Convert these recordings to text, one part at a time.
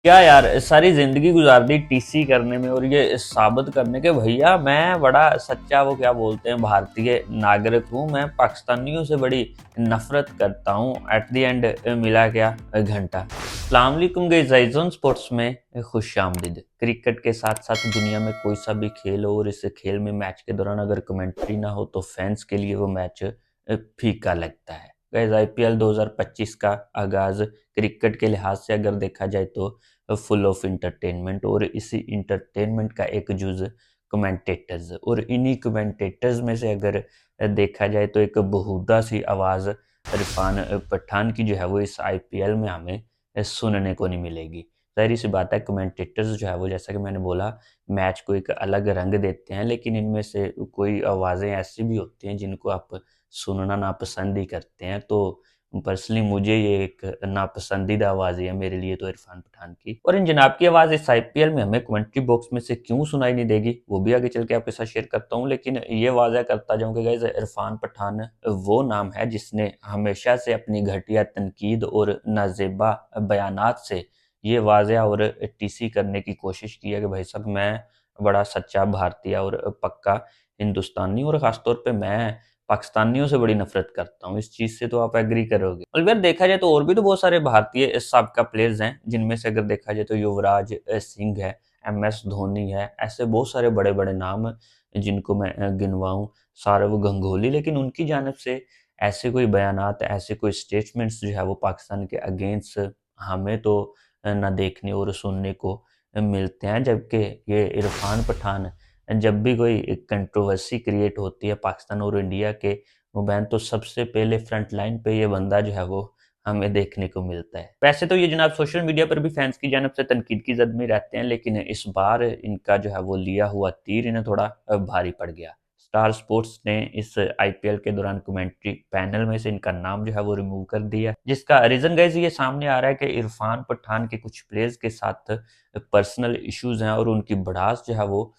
क्या यार, सारी जिंदगी गुजार दी टीसी करने में और ये साबित करने के भैया मैं बड़ा सच्चा वो क्या बोलते हैं भारतीय नागरिक हूँ। मैं पाकिस्तानियों से बड़ी नफरत करता हूँ। एट द एंड मिला क्या घंटा। अस्सलाम वालेकुम गाइस, आइज़ोन स्पोर्ट्स में खुश आमदीद। क्रिकेट के साथ साथ दुनिया में कोई सा भी खेल हो और इस खेल में मैच के दौरान अगर कमेंट्री ना हो तो फैंस के लिए वो मैच फीका लगता है। गाइस, आईपीएल 2025 का आगाज क्रिकेट के लिहाज से अगर देखा जाए तो फुल ऑफ इंटरटेनमेंट और इसी इंटरटेनमेंट का एक जुज़ कमेंटेटर्स और इन्हीं कमेंटेटर्स में से अगर देखा जाए तो एक बेहुदा सी आवाज़ इरफान पठान की जो है वो इस आईपीएल में हमें सुनने को नहीं मिलेगी। ज़ाहिर सी बात है, कमेंटेटर्स जो है वो जैसा कि मैंने बोला मैच को एक अलग रंग देते हैं, लेकिन इनमें से कोई आवाज़ें ऐसी भी होती हैं जिनको आप सुनना नापसंद ही करते हैं। तो पर्सनली मुझे ये एक नापसंदीदा आवाज़ है मेरे लिए तो इरफान पठान की। और इन जनाब की आवाज़ इस आईपीएल में हमें कमेंट्री बॉक्स में से क्यों सुनाई नहीं देगी वो भी आगे चल के आपके साथ शेयर करता हूँ, लेकिन ये वाज़ह करता जाऊँ कि गाइस, इरफान पठान वो नाम है जिसने हमेशा से अपनी घटिया तनकीद और नाज़ेबा बयानात से ये वाज़ह और टीसी करने की कोशिश की है कि भाई साहब मैं बड़ा सच्चा भारतीय और पक्का हिंदुस्तानी और ख़ासतौर पे मैं पाकिस्तानियों से बड़ी नफ़रत करता हूँ। इस चीज़ से तो आप एग्री करोगे। और अगर देखा जाए तो और भी तो बहुत सारे भारतीय साबका प्लेयर्स हैं, जिनमें से अगर देखा जाए तो युवराज सिंह है, एमएस धोनी है, ऐसे बहुत सारे बड़े-बड़े नाम जिनको मैं गिनवाऊँ, सौरव गंगोली, लेकिन उनकी जानिब से ऐसे कोई बयानात, ऐसे कोई स्टेटमेंट्स जो है वो पाकिस्तान के अगेंस्ट हमें तो ना देखने और सुनने को मिलते हैं। जबकि ये इरफान पठान जब भी कोई कंट्रोवर्सी क्रिएट होती है पाकिस्तान और इंडिया के मबैन तो सबसे पहले फ्रंट लाइन पे ये बंदा जो है वो हमें देखने को मिलता है। वैसे तो ये जनाब सोशल मीडिया पर भी फैंस की जानिब से तनकीद की ज़द में रहते हैं, लेकिन इस बार इनका जो है वो लिया हुआ तीर इन्हें थोड़ा भारी पड़ गया। स्टार स्पोर्ट्स ने इस आईपीएल के दौरान कमेंट्री पैनल में से इनका नाम जो है वो रिमूव कर दिया, जिसका रीज़न गाइस ये सामने आ रहा है कि इरफान पठान के कुछ प्लेयर्स के साथ पर्सनल इश्यूज हैं और उनकी भड़ास जो है वो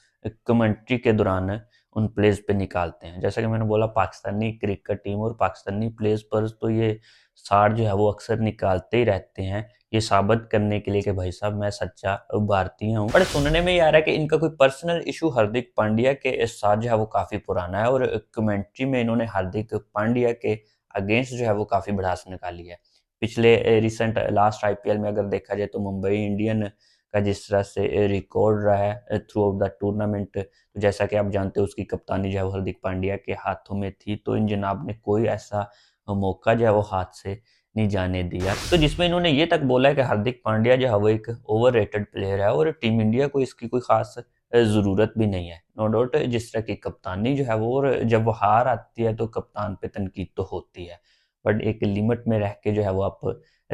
कमेंट्री के दौरान उन प्लेयर्स पे निकालते हैं। जैसा कि मैंने बोला पाकिस्तानी क्रिकेट टीम और पाकिस्तानी प्लेयर्स पर तो ये सार जो है वो अक्सर निकालते ही रहते हैं, ये साबित करने के लिए कि भाई साहब मैं सच्चा भारतीय हूँ। बट सुनने में ये आ रहा है कि इनका कोई पर्सनल इशू हार्दिक पांड्या के साथ जो है वो काफ़ी पुराना है और कमेंट्री में इन्होंने हार्दिक पांड्या के अगेंस्ट जो है वो काफ़ी भड़ास निकाली है। पिछले रिसेंट लास्ट आईपीएल में अगर देखा जाए तो मुंबई इंडियन का जिस तरह से रिकॉर्ड रहा है थ्रू आउट द टूर्नामेंट, तो जैसा कि आप जानते हो उसकी कप्तानी जो है वो हार्दिक पांड्या के हाथों में थी, तो इन जनाब ने कोई ऐसा मौका जो है वो हाथ से नहीं जाने दिया। तो जिसमें इन्होंने ये तक बोला है कि हार्दिक पांड्या जो है वो एक ओवररेटेड प्लेयर है और टीम इंडिया को इसकी कोई खास ज़रूरत भी नहीं है। नो डाउट जिस तरह की कप्तानी जो है वो, और जब वो हार आती है तो कप्तान पे तनकीद तो होती है। बट एक लिमिट में रह के जो है वो आप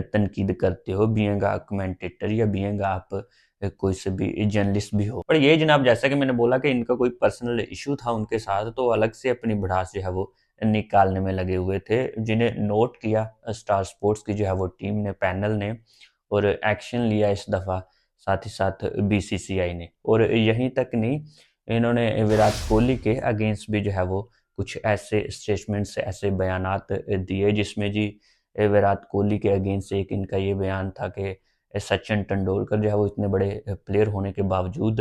तनकीद करते हो, बीइंग अ कमेंटेटर या बीइंग आप कोई से भी जर्नलिस्ट भी हो। पर ये जनाब जैसा कि मैंने बोला कि इनका कोई पर्सनल इश्यू था उनके साथ, तो अलग से अपनी भड़ास जो है वो निकालने में लगे हुए थे, जिन्हें नोट किया स्टार स्पोर्ट्स की जो है वो टीम ने, पैनल ने, और एक्शन लिया इस दफ़ा साथ ही साथ बीसीसीआई ने। और यहीं तक नहीं, इन्होंने विराट कोहली के अगेंस्ट भी जो है वो कुछ ऐसे स्टेटमेंट्स, ऐसे बयानात दिए जिसमें जी विराट कोहली के अगेंस्ट एक इनका ये बयान था कि सचिन तेंदुलकर जो है वो इतने बड़े प्लेयर होने के बावजूद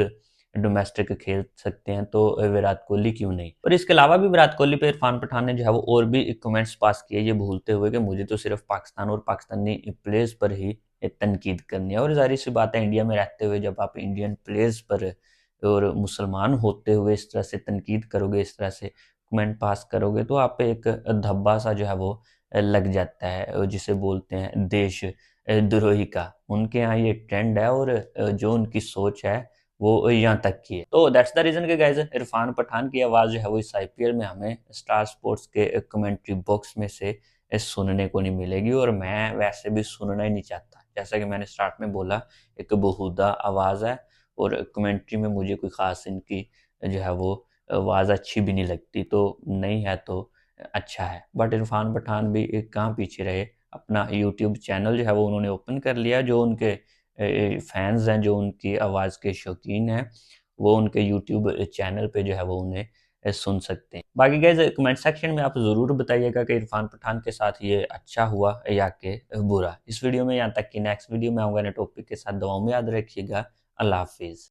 डोमेस्टिक खेल सकते हैं, तो विराट कोहली क्यों नहीं। और इसके अलावा भी विराट कोहली पे इरफान पठान ने जो है वो और भी कमेंट्स पास किए, ये भूलते हुए कि मुझे तो सिर्फ पाकिस्तान और पाकिस्तानी प्लेयर्स पर ही तनकीद करनी है। और जाहिर सी बात है, इंडिया में रहते हुए जब आप इंडियन प्लेयर्स पर और मुसलमान होते हुए इस तरह से तनकीद करोगे, इस तरह से कमेंट पास करोगे, तो आप पे एक धब्बा सा जो है वो लग जाता है, जिसे बोलते हैं देश द्रोही का। उनके यहाँ ये ट्रेंड है और जो उनकी सोच है वो यहाँ तक की है। तो दैट्स द रीज़न कि गाइज़, इरफान पठान की आवाज़ जो है वो इस आईपीएल में हमें स्टार स्पोर्ट्स के कमेंट्री बॉक्स में से सुनने को नहीं मिलेगी और मैं वैसे भी सुनना ही नहीं चाहता। जैसा कि मैंने स्टार्ट में बोला, एक बेहुदा आवाज़ है और कमेंट्री में मुझे कोई ख़ास इनकी जो है वो आवाज़ अच्छी भी नहीं लगती, तो नहीं है तो अच्छा है। बट इरफान पठान भी कहाँ पीछे रहे, अपना यूट्यूब चैनल जो है वो उन्होंने ओपन कर लिया। जो उनके फैन्स हैं, जो उनकी आवाज़ के शौकीन हैं, वो उनके यूट्यूब चैनल पे जो है वो उन्हें सुन सकते हैं। बाकी गाइस कमेंट सेक्शन में आप ज़रूर बताइएगा कि इरफान पठान के साथ ये अच्छा हुआ या कि बुरा। इस वीडियो में यहाँ तक कि नेक्स्ट वीडियो में आऊँगा नए टॉपिक के साथ। दुआओं में याद रखिएगा। अल्लाह हाफ़िज़।